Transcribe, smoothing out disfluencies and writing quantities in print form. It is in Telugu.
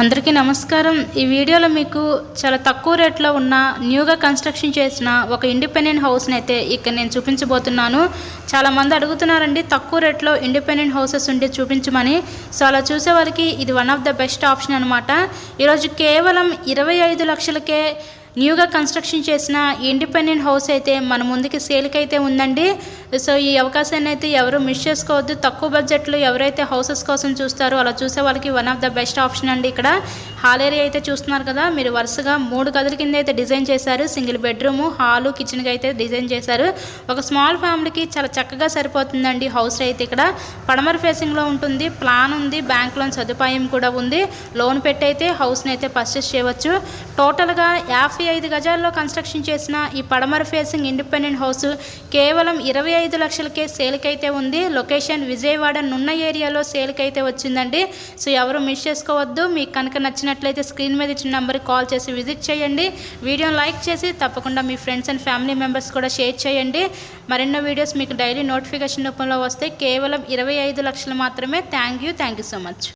అందరికీ నమస్కారం. ఈ వీడియోలో మీకు చాలా తక్కువ రేట్లో ఉన్న న్యూగా కన్స్ట్రక్షన్ చేసిన ఒక ఇండిపెండెంట్ హౌస్ని అయితే ఇక్కడ నేను చూపించబోతున్నాను. చాలామంది అడుగుతున్నారండి తక్కువ రేట్లో ఇండిపెండెంట్ హౌసెస్ ఉండి చూపించమని. సో అలా చూసే వాళ్ళకి ఇది one of the best option అనమాట. ఈరోజు కేవలం 25 లక్షలకే న్యూగా కన్స్ట్రక్షన్ చేసిన ఇండిపెండెంట్ హౌస్ అయితే మన ముందుకి సేల్కి అయితే ఉందండి. సో ఈ అవకాశాన్ని అయితే ఎవరు మిస్ చేసుకోవద్దు. తక్కువ బడ్జెట్లో ఎవరైతే హౌసెస్ కోసం చూస్తారో అలా చూసే వాళ్ళకి one of the best option అండి. ఇక్కడ హాల్ ఏరియా అయితే చూస్తున్నారు కదా, మీరు వరుసగా 3 గదుల కింద అయితే డిజైన్ చేశారు. సింగిల్ బెడ్రూము, హాలు, కిచెన్గా అయితే డిజైన్ చేశారు. ఒక స్మాల్ ఫ్యామిలీకి చాలా చక్కగా సరిపోతుందండి హౌస్ అయితే. ఇక్కడ పడమర ఫేసింగ్లో ఉంటుంది, ప్లాన్ ఉంది, బ్యాంక్ లోన్ సదుపాయం కూడా ఉంది. లోన్ పెట్టి అయితే హౌస్ని అయితే పర్చేస్ చేయవచ్చు. టోటల్గా 55 గజాల్లో కన్స్ట్రక్షన్ చేసిన ఈ పడమర ఫేసింగ్ ఇండిపెండెంట్ హౌస్ కేవలం 25 లక్షలకే సేల్కి అయితే ఉంది. లొకేషన్ విజయవాడ నున్న ఏరియాలో సేల్కి అయితే వచ్చిందండి. సో ఎవరు మిస్ చేసుకోవద్దు. మీకు కనుక నచ్చినట్లయితే స్క్రీన్ మీద ఇచ్చిన నెంబర్కి కాల్ చేసి విజిట్ చేయండి. వీడియోని లైక్ చేసి తప్పకుండా మీ ఫ్రెండ్స్ అండ్ ఫ్యామిలీ మెంబర్స్ కూడా షేర్ చేయండి. మరెన్నో వీడియోస్ మీకు డైలీ నోటిఫికేషన్ రూపంలో వస్తే కేవలం 25 లక్షలు మాత్రమే. Thank you so much.